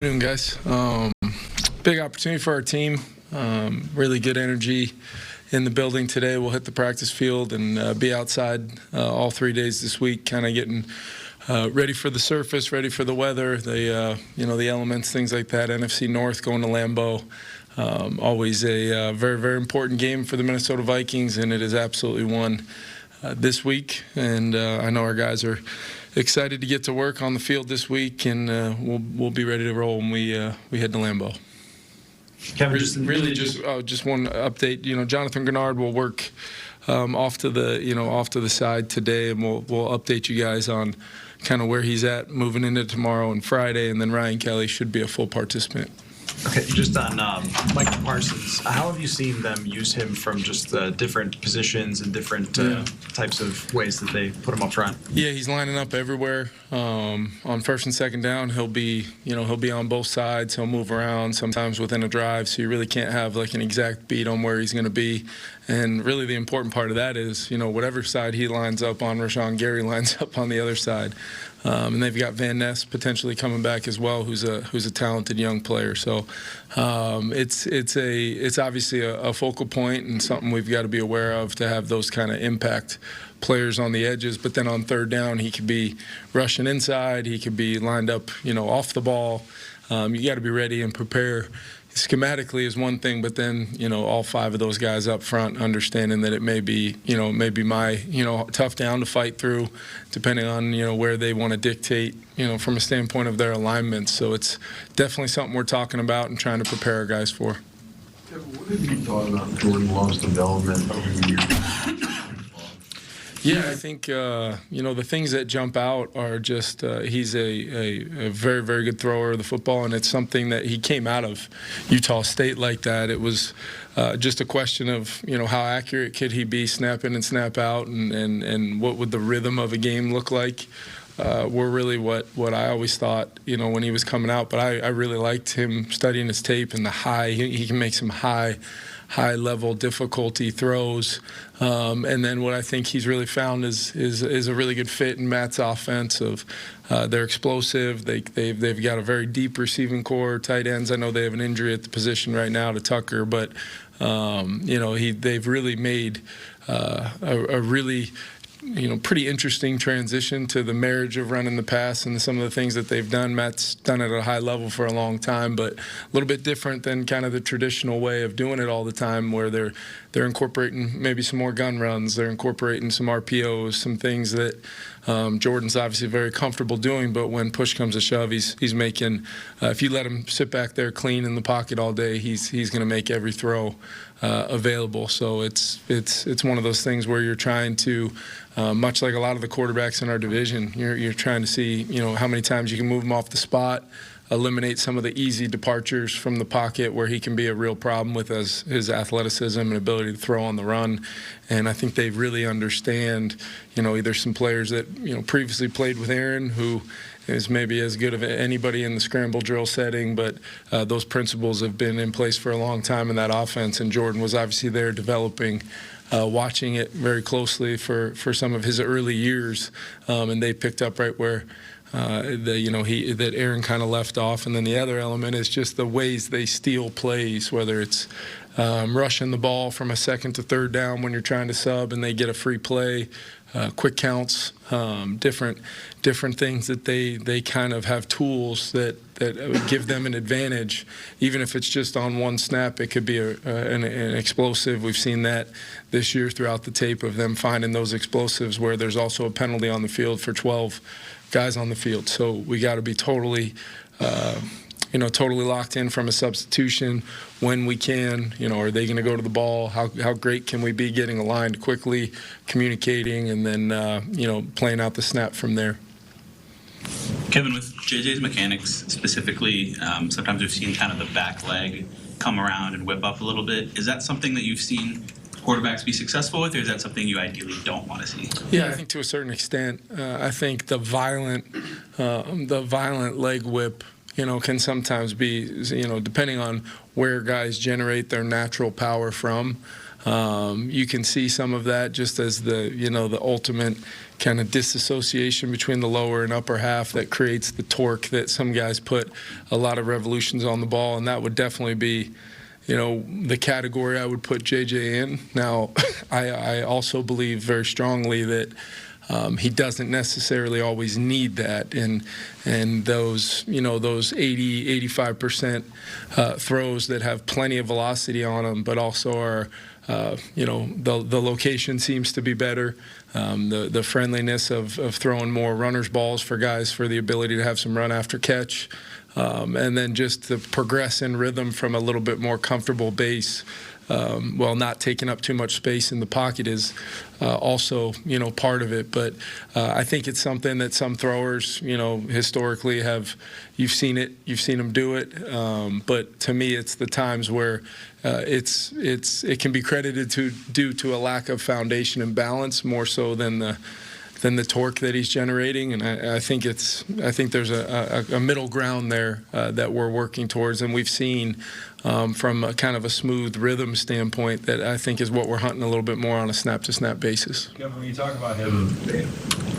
Good afternoon, guys. Big opportunity for our team. Really good energy in the building today. We'll hit the practice field and be outside all 3 days this week, kind of getting ready for the surface, ready for the weather, the elements, things like that. NFC North going to Lambeau. Always a very, very important game for the Minnesota Vikings, and it is absolutely one this week. And I know our guys are excited to get to work on the field this week, and we'll be ready to roll when we head to Lambeau. Kevin, just one update. Jonathan Grenard will work off to the side today, and we'll update you guys on kind of where he's at moving into tomorrow and Friday, and then Ryan Kelly should be a full participant. Okay, just on Mike Parsons, how have you seen them use him from just different positions and different types of ways that they put him up front? Yeah, he's lining up everywhere. On first and second down, he'll be on both sides. He'll move around sometimes within a drive, so you really can't have like an exact beat on where he's going to be. And really, the important part of that is, whatever side he lines up on, Rashawn Gary lines up on the other side. And they've got Van Ness potentially coming back as well, who's a talented young player. So it's obviously a focal point and something we've got to be aware of to have those kind of impact players on the edges. But then on third down, he could be rushing inside. He could be lined up, off the ball. You got to be ready and prepare. Schematically is one thing, but then all five of those guys up front understanding that it may be my tough down to fight through, depending on where they want to dictate from a standpoint of their alignments. So it's definitely something we're talking about and trying to prepare our guys for. Kevin, what have you thought about Jordan Love's development over the years? Yeah, I think the things that jump out are just he's a very, very good thrower of the football, and it's something that he came out of Utah State like that. It was just a question of how accurate could he be snap in and snap out, and what would the rhythm of a game look like. Were really what I always thought when he was coming out. But I really liked him studying his tape and the high. He can make some high level difficulty throws, and then what I think he's really found is a really good fit in Matt's offense. They're explosive. They've got a very deep receiving core. Tight ends, I know they have an injury at the position right now to Tucker, but they've really made a really pretty interesting transition to the marriage of running the pass and some of the things that they've done. Matt's done it at a high level for a long time, but a little bit different than kind of the traditional way of doing it all the time, where they're incorporating maybe some more gun runs, they're incorporating some RPOs, some things that Jordan's obviously very comfortable doing, but when push comes to shove, he's making, if you let him sit back there clean in the pocket all day, he's going to make every throw available. So it's one of those things where you're trying to, much like a lot of the quarterbacks in our division, you're trying to see how many times you can move him off the spot, eliminate some of the easy departures from the pocket where he can be a real problem with his athleticism and ability to throw on the run. And I think they really understand, either some players that previously played with Aaron, who is maybe as good of anybody in the scramble drill setting, but those principles have been in place for a long time in that offense, and Jordan was obviously there developing, watching it very closely for some of his early years, and they picked up right where that Aaron kind of left off. And then the other element is just the ways they steal plays, whether it's rushing the ball from a second to third down when you're trying to sub and they get a free play, quick counts, different things that they kind of have tools that give them an advantage. Even if it's just on one snap, it could be an explosive. We've seen that this year throughout the tape of them finding those explosives where there's also a penalty on the field for 12 guys on the field. So we got to be totally locked in from a substitution when we can. Are they going to go to the ball? How great can we be getting aligned quickly, communicating, and then playing out the snap from there. Kevin, with JJ's mechanics specifically, sometimes we've seen kind of the back leg come around and whip up a little bit. Is that something that you've seen quarterbacks be successful with, or is that something you ideally don't want to see? Yeah, I think to a certain extent. I think the violent leg whip, can sometimes be, depending on where guys generate their natural power from. You can see some of that just as the ultimate kind of disassociation between the lower and upper half that creates the torque that some guys put a lot of revolutions on the ball, and that would definitely be the category I would put JJ in. Now, I also believe very strongly that he doesn't necessarily always need that, and those 80-85% throws that have plenty of velocity on them, but also are the location seems to be better. The friendliness of throwing more runners balls for guys for the ability to have some run after catch. And then just the progress in rhythm from a little bit more comfortable base, while not taking up too much space in the pocket is also, part of it. But I think it's something that some throwers, historically you've seen them do it. But to me, it's the times where it can be credited due to a lack of foundation and balance more so than the torque that he's generating, and I think there's a middle ground there that we're working towards, and we've seen from a kind of a smooth rhythm standpoint that I think is what we're hunting a little bit more on a snap-to-snap basis. Kevin, when you talk about him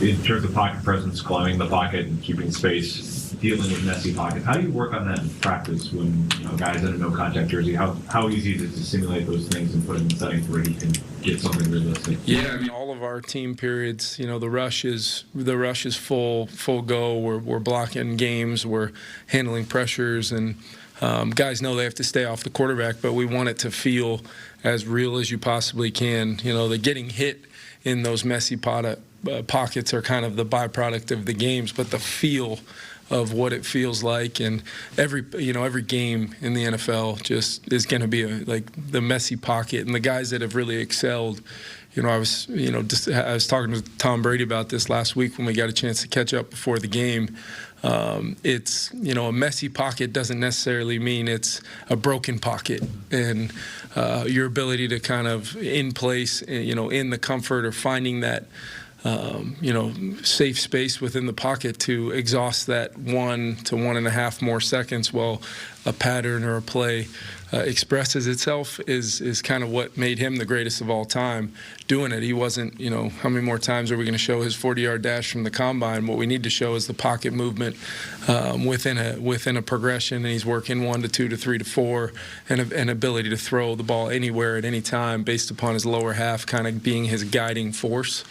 in terms of pocket presence, climbing the pocket and keeping space, dealing with messy pockets, how do you work on that in practice when guys in a no-contact jersey? How easy is it to simulate those things and put him in settings where he can get something realistic? Yeah, I mean, all of our team periods, the rush is full go. We're blocking games, we're handling pressures, and guys know they have to stay off the quarterback, but we want it to feel as real as you possibly can. The getting hit in those messy pockets are kind of the byproduct of the games, but the feel of what it feels like, and every game in the NFL just is going to be like the messy pocket, and the guys that have really excelled. I was talking to Tom Brady about this last week when we got a chance to catch up before the game. It's a messy pocket doesn't necessarily mean it's a broken pocket, and your ability to kind of in place, in the comfort or finding that safe space within the pocket to exhaust that 1 to 1.5 more seconds while a pattern or a play expresses itself is kind of what made him the greatest of all time doing it. He wasn't, how many more times are we going to show his 40-yard dash from the combine? What we need to show is the pocket movement within a progression, and he's working 1 to 2 to 3 to 4, and an ability to throw the ball anywhere at any time based upon his lower half kind of being his guiding force.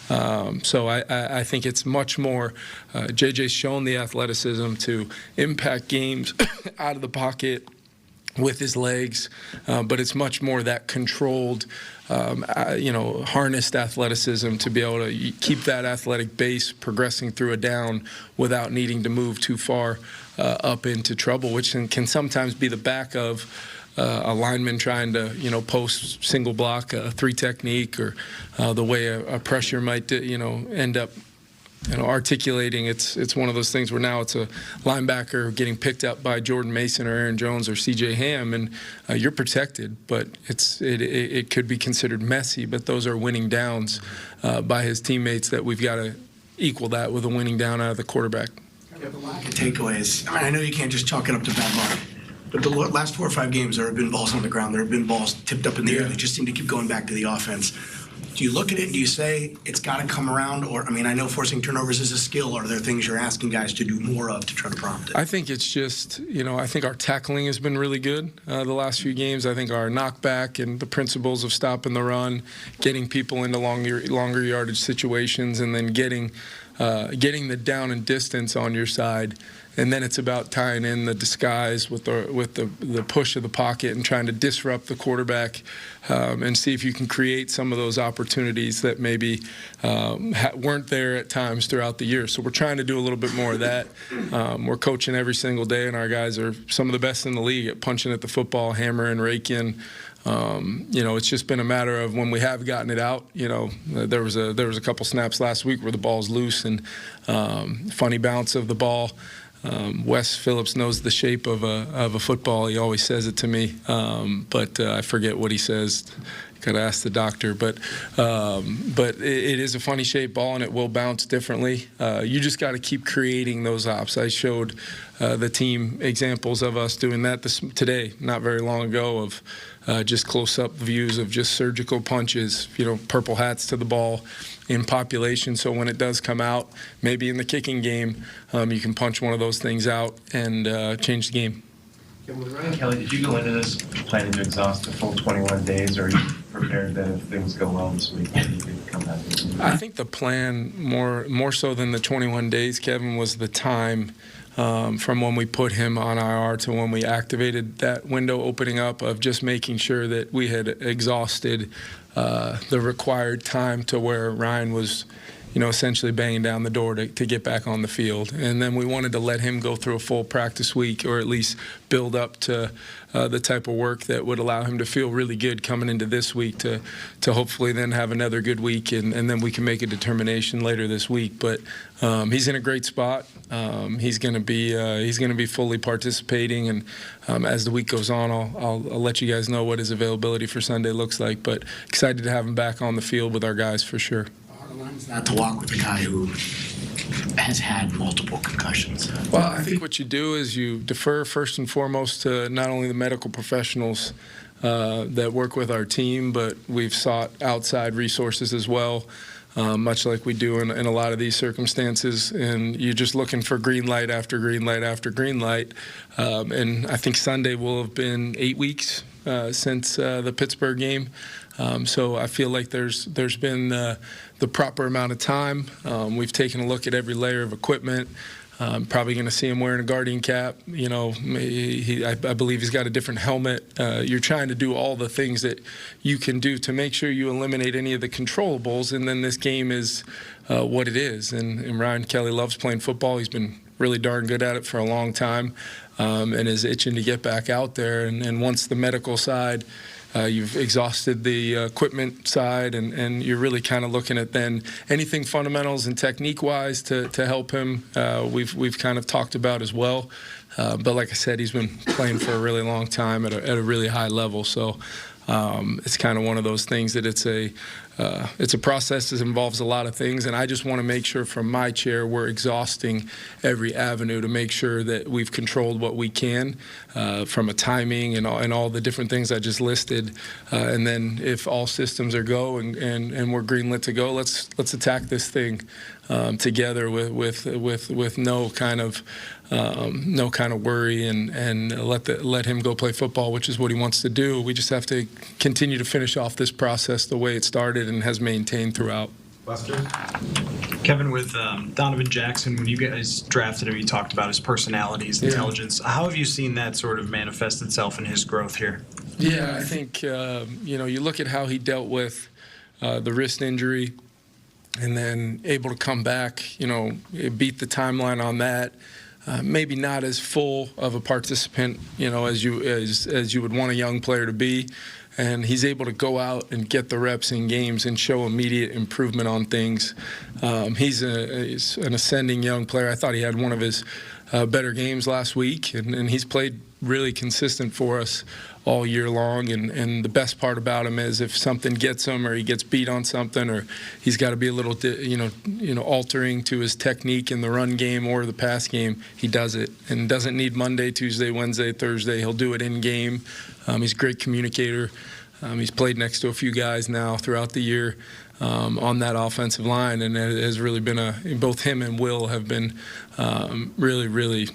So I think it's much more, JJ's shown the athleticism to impact games out of the pocket with his legs, but it's much more that controlled, harnessed athleticism to be able to keep that athletic base progressing through a down without needing to move too far up into trouble, which can sometimes be the back of a lineman trying to, post single block, 3 technique, or the way a pressure might, end up, articulating. It's one of those things where now it's a linebacker getting picked up by Jordan Mason or Aaron Jones or C.J. Ham, and you're protected, but it could be considered messy. But those are winning downs by his teammates that we've got to equal that with a winning down out of the quarterback. The lack of takeaways. I know you can't just chalk it up to bad luck. But the last 4 or 5 games, there have been balls on the ground. There have been balls tipped up in the air. They just seem to keep going back to the offense. Do you look at it and do you say it's got to come around? Or, I know forcing turnovers is a skill. Or are there things you're asking guys to do more of to try to prompt it? I think it's just, I think our tackling has been really good the last few games. I think our knockback and the principles of stopping the run, getting people into longer yardage situations, and then getting the down and distance on your side. And then it's about tying in the disguise with the push of the pocket and trying to disrupt the quarterback and see if you can create some of those opportunities that maybe weren't there at times throughout the year. So we're trying to do a little bit more of that. We're coaching every single day, and our guys are some of the best in the league at punching at the football, hammering, raking. It's just been a matter of when we have gotten it out. There was a couple snaps last week where the ball's loose and funny bounce of the ball. Wes Phillips knows the shape of a football. He always says it to me, but I forget what he says. Gotta ask the doctor, but it is a funny shaped ball and it will bounce differently. You just got to keep creating those ops. I showed the team examples of us doing that today, not very long ago, of just close-up views of just surgical punches, purple hats to the ball in population. So when it does come out, maybe in the kicking game, you can punch one of those things out and change the game. With Ryan Kelly, did you go into this planning to exhaust the full 21 days, or are you prepared that if things go well this week, you could come back? I think the plan, more so than the 21 days, Kevin, was the time from when we put him on IR to when we activated that window opening up, of just making sure that we had exhausted the required time to where Ryan was essentially banging down the door to get back on the field. And then we wanted to let him go through a full practice week, or at least build up to the type of work that would allow him to feel really good coming into this week to hopefully then have another good week, and then we can make a determination later this week. But he's in a great spot. He's going to be fully participating, and as the week goes on, I'll let you guys know what his availability for Sunday looks like. But excited to have him back on the field with our guys for sure. Not to walk with a guy who has had multiple concussions. Well, I think what you do is you defer first and foremost to not only the medical professionals that work with our team, but we've sought outside resources as well, much like we do in a lot of these circumstances. And you're just looking for green light after green light after green light. And I think Sunday will have been 8 weeks since the Pittsburgh game. So I feel like there's been the proper amount of time. We've taken a look at every layer of equipment. Probably going to see him wearing a Guardian cap. I believe he's got a different helmet. You're trying to do all the things that you can do to make sure you eliminate any of the controllables, and then this game is what it is. And Ryan Kelly loves playing football. He's been really darn good at it for a long time, and is itching to get back out there. And once the medical side, you've exhausted the equipment side, and you're really kind of looking at then anything fundamentals and technique-wise to help him. We've kind of talked about as well. But like I said, he's been playing for a really long time at a really high level. So it's kind of one of those things that it's a process that involves a lot of things, and I just want to make sure from my chair we're exhausting every avenue to make sure that we've controlled what we can from a timing and all the different things I just listed. And then if all systems are go and we're greenlit to go, let's attack this thing together with no kind of worry, and let him go play football, which is what he wants to do. We just have to continue to finish off this process the way it started and has maintained throughout. Kevin, with Donovan Jackson, when you guys drafted him, you talked about his personality, his intelligence. How have you seen that sort of manifest itself in his growth here? Yeah, I think you look at how he dealt with the wrist injury, and then able to come back, beat the timeline on that. Maybe not as full of a participant, as you would want a young player to be. And he's able to go out and get the reps in games and show immediate improvement on things. He's an ascending young player. I thought he had one of his better games last week, and he's played really consistent for us all year long. And the best part about him is if something gets him, or he gets beat on something, or he's got to be a little altering to his technique in the run game or the pass game, he does it, and doesn't need Monday, Tuesday, Wednesday, Thursday. He'll do it in game. He's a great communicator. He's played next to a few guys now throughout the year on that offensive line, and it has really been both him and Will have been really,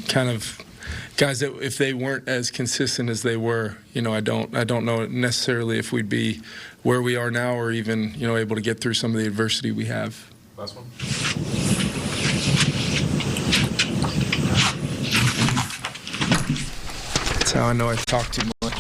kind of guys that if they weren't as consistent as they were, I don't know necessarily if we'd be where we are now, or even able to get through some of the adversity we have. Last one. That's how I know I talk too much.